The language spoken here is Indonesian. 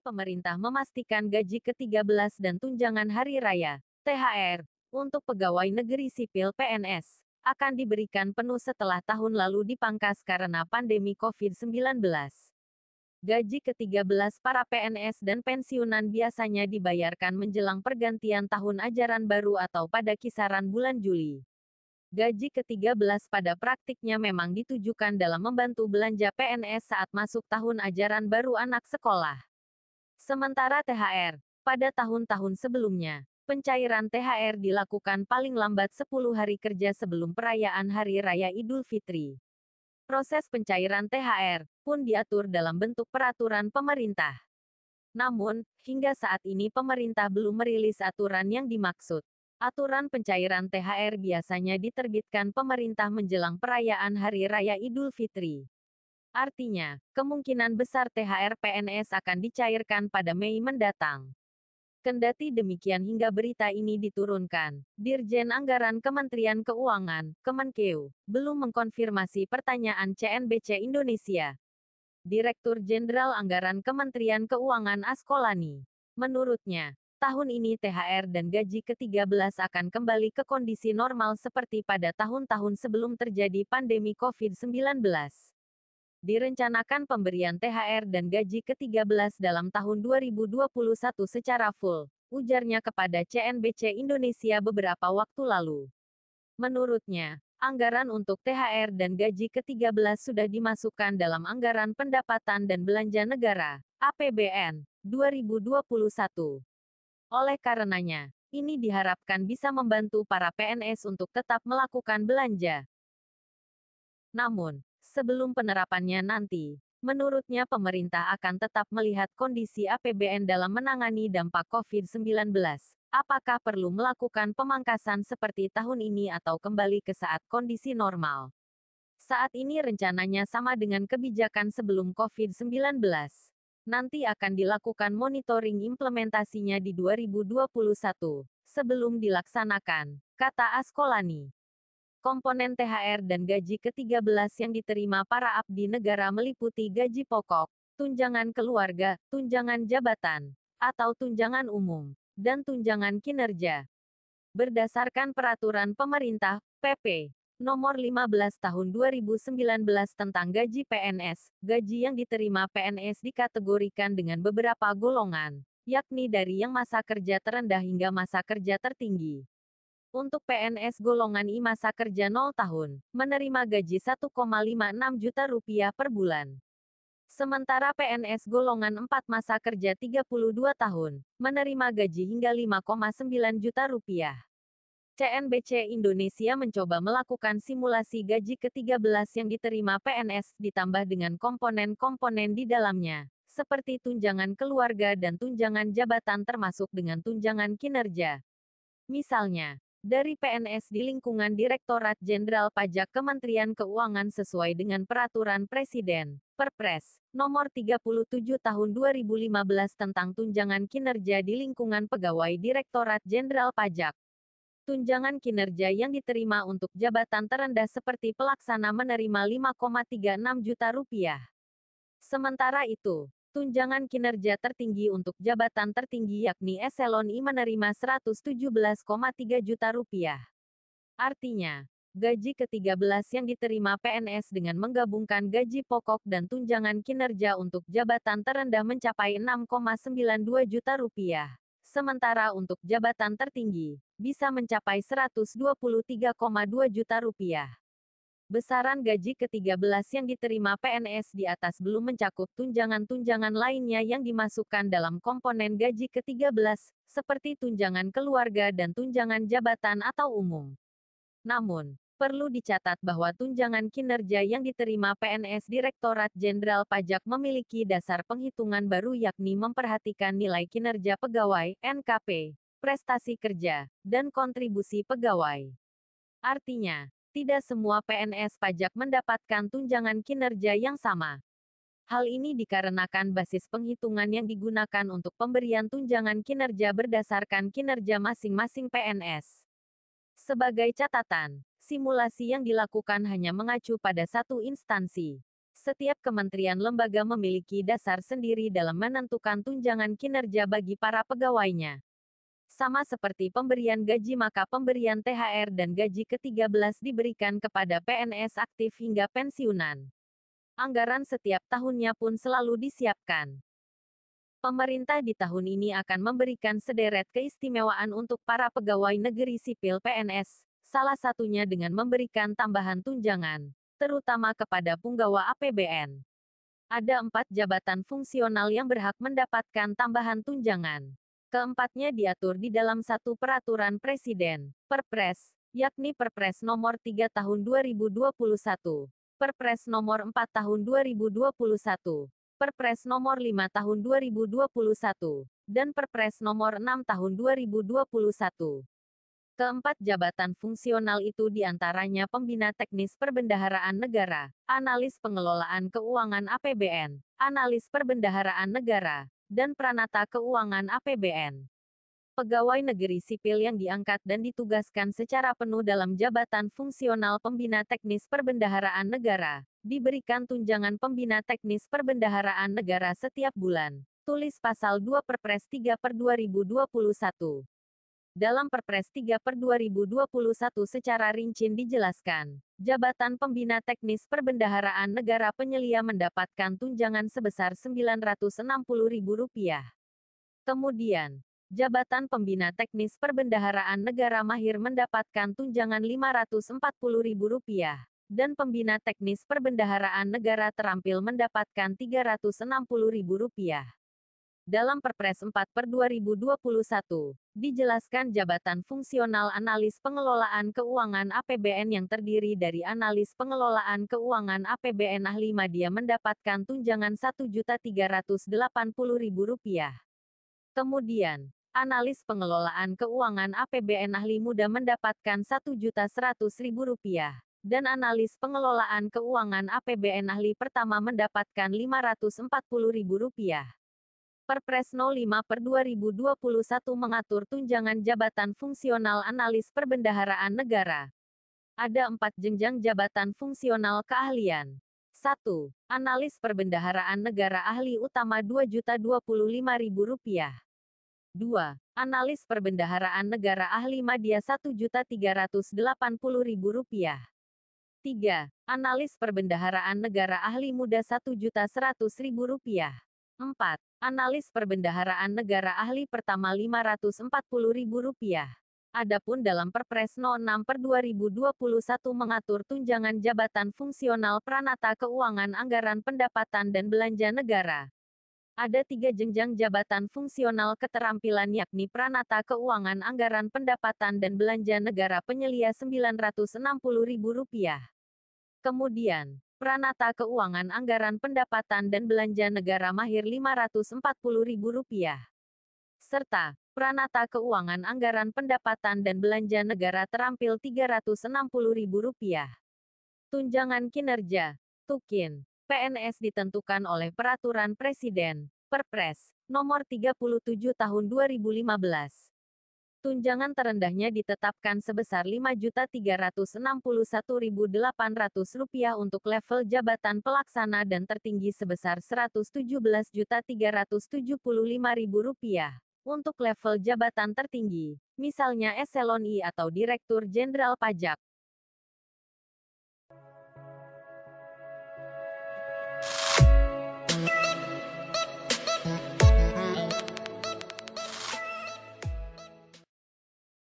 pemerintah memastikan gaji ke-13 dan tunjangan hari raya, THR, untuk pegawai negeri sipil (PNS) akan diberikan penuh setelah tahun lalu dipangkas karena pandemi COVID-19. Gaji ke-13 para PNS dan pensiunan biasanya dibayarkan menjelang pergantian tahun ajaran baru atau pada kisaran bulan Juli. Gaji ke-13 pada praktiknya memang ditujukan dalam membantu belanja PNS saat masuk tahun ajaran baru anak sekolah. Sementara THR, pada tahun-tahun sebelumnya, pencairan THR dilakukan paling lambat 10 hari kerja sebelum perayaan Hari Raya Idul Fitri. Proses pencairan THR pun diatur dalam bentuk peraturan pemerintah. Namun, hingga saat ini pemerintah belum merilis aturan yang dimaksud. Aturan pencairan THR biasanya diterbitkan pemerintah menjelang perayaan Hari Raya Idul Fitri. Artinya, kemungkinan besar THR PNS akan dicairkan pada Mei mendatang. Kendati demikian hingga berita ini diturunkan, Dirjen Anggaran Kementerian Keuangan, Kemenkeu, belum mengkonfirmasi pertanyaan CNBC Indonesia. Direktur Jenderal Anggaran Kementerian Keuangan Askolani, menurutnya, tahun ini THR dan gaji ke-13 akan kembali ke kondisi normal seperti pada tahun-tahun sebelum terjadi pandemi COVID-19. Direncanakan pemberian THR dan gaji ke-13 dalam tahun 2021 secara full, ujarnya kepada CNBC Indonesia beberapa waktu lalu. Menurutnya, anggaran untuk THR dan gaji ke-13 sudah dimasukkan dalam Anggaran Pendapatan dan Belanja Negara, APBN, 2021. Oleh karenanya, ini diharapkan bisa membantu para PNS untuk tetap melakukan belanja. Namun, sebelum penerapannya nanti, menurutnya pemerintah akan tetap melihat kondisi APBN dalam menangani dampak COVID-19. Apakah perlu melakukan pemangkasan seperti tahun ini atau kembali ke saat kondisi normal? Saat ini rencananya sama dengan kebijakan sebelum COVID-19. Nanti akan dilakukan monitoring implementasinya di 2021, sebelum dilaksanakan, kata Askolani. Komponen THR dan gaji ke-13 yang diterima para abdi negara meliputi gaji pokok, tunjangan keluarga, tunjangan jabatan, atau tunjangan umum, dan tunjangan kinerja. Berdasarkan Peraturan Pemerintah, PP, Nomor 15 Tahun 2019 tentang gaji PNS, gaji yang diterima PNS dikategorikan dengan beberapa golongan, yakni dari yang masa kerja terendah hingga masa kerja tertinggi. Untuk PNS golongan I masa kerja 0 tahun, menerima gaji Rp1,56 juta per bulan. Sementara PNS golongan 4 masa kerja 32 tahun, menerima gaji hingga Rp5,9 juta. CNBC Indonesia mencoba melakukan simulasi gaji ke-13 yang diterima PNS ditambah dengan komponen-komponen di dalamnya, seperti tunjangan keluarga dan tunjangan jabatan termasuk dengan tunjangan kinerja. Misalnya, dari PNS di lingkungan Direktorat Jenderal Pajak Kementerian Keuangan sesuai dengan Peraturan Presiden, Perpres, Nomor 37 Tahun 2015 tentang tunjangan kinerja di lingkungan pegawai Direktorat Jenderal Pajak. Tunjangan kinerja yang diterima untuk jabatan terendah seperti pelaksana menerima Rp5,36 juta. Sementara itu, tunjangan kinerja tertinggi untuk jabatan tertinggi yakni eselon I menerima Rp117,3 juta. Artinya, gaji ke-13 yang diterima PNS dengan menggabungkan gaji pokok dan tunjangan kinerja untuk jabatan terendah mencapai Rp6,92 juta. Sementara untuk jabatan tertinggi, bisa mencapai Rp123,2 juta. Besaran gaji ke-13 yang diterima PNS di atas belum mencakup tunjangan-tunjangan lainnya yang dimasukkan dalam komponen gaji ke-13, seperti tunjangan keluarga dan tunjangan jabatan atau umum. Namun, perlu dicatat bahwa tunjangan kinerja yang diterima PNS Direktorat Jenderal Pajak memiliki dasar penghitungan baru yakni memperhatikan nilai kinerja pegawai, NKP, prestasi kerja, dan kontribusi pegawai. Artinya, tidak semua PNS pajak mendapatkan tunjangan kinerja yang sama. Hal ini dikarenakan basis penghitungan yang digunakan untuk pemberian tunjangan kinerja berdasarkan kinerja masing-masing PNS. Sebagai catatan, simulasi yang dilakukan hanya mengacu pada satu instansi. Setiap kementerian lembaga memiliki dasar sendiri dalam menentukan tunjangan kinerja bagi para pegawainya. Sama seperti pemberian gaji, maka pemberian THR dan gaji ke-13 diberikan kepada PNS aktif hingga pensiunan. Anggaran setiap tahunnya pun selalu disiapkan. Pemerintah di tahun ini akan memberikan sederet keistimewaan untuk para pegawai negeri sipil PNS, salah satunya dengan memberikan tambahan tunjangan, terutama kepada punggawa APBN. Ada 4 jabatan fungsional yang berhak mendapatkan tambahan tunjangan. Keempatnya diatur di dalam satu peraturan presiden, Perpres, yakni Perpres nomor 3 tahun 2021, Perpres nomor 4 tahun 2021, Perpres nomor 5 tahun 2021, dan Perpres nomor 6 tahun 2021. Keempat jabatan fungsional itu diantaranya Pembina Teknis Perbendaharaan Negara, Analis Pengelolaan Keuangan APBN, Analis Perbendaharaan Negara, dan Pranata Keuangan APBN. Pegawai negeri sipil yang diangkat dan ditugaskan secara penuh dalam jabatan fungsional Pembina Teknis Perbendaharaan Negara, diberikan tunjangan Pembina Teknis Perbendaharaan Negara setiap bulan. Tulis pasal 2 Perpres 3 per 2021. Dalam Perpres 3 per 2021 secara rinci dijelaskan, jabatan Pembina Teknis Perbendaharaan Negara penyelia mendapatkan tunjangan sebesar Rp960.000. Kemudian, jabatan Pembina Teknis Perbendaharaan Negara Mahir mendapatkan tunjangan Rp540.000, dan Pembina Teknis Perbendaharaan Negara Terampil mendapatkan Rp360.000. Dalam Perpres 4 per 2021, dijelaskan jabatan fungsional Analis Pengelolaan Keuangan APBN yang terdiri dari Analis Pengelolaan Keuangan APBN Ahli Madya mendapatkan tunjangan Rp1.380.000. Kemudian, Analis Pengelolaan Keuangan APBN Ahli Muda mendapatkan Rp1.100.000, dan Analis Pengelolaan Keuangan APBN Ahli Pertama mendapatkan Rp540.000. Perpres 05 per 2021 mengatur tunjangan jabatan fungsional Analis Perbendaharaan Negara. Ada 4 jenjang jabatan fungsional keahlian. 1. Analis Perbendaharaan Negara Ahli Utama Rp2.025.000. 2. Analis Perbendaharaan Negara Ahli Madya Rp1.380.000. 3. Analis Perbendaharaan Negara Ahli Muda Rp1.100.000. 4. Analis Perbendaharaan Negara Ahli Pertama Rp540.000. Adapun dalam Perpres 06 per 2021 mengatur tunjangan jabatan fungsional Pranata Keuangan Anggaran Pendapatan dan Belanja Negara. Ada 3 jenjang jabatan fungsional keterampilan yakni Pranata Keuangan Anggaran Pendapatan dan Belanja Negara penyelia Rp960.000. Kemudian, Pranata Keuangan Anggaran Pendapatan dan Belanja Negara Mahir Rp540.000. Serta, Pranata Keuangan Anggaran Pendapatan dan Belanja Negara Terampil Rp360.000. Tunjangan Kinerja, TUKIN, PNS ditentukan oleh Peraturan Presiden, Perpres, nomor 37 tahun 2015. Tunjangan terendahnya ditetapkan sebesar Rp5.361.800 untuk level jabatan pelaksana dan tertinggi sebesar Rp117.375.000 untuk level jabatan tertinggi, misalnya Eselon I atau Direktur Jenderal Pajak.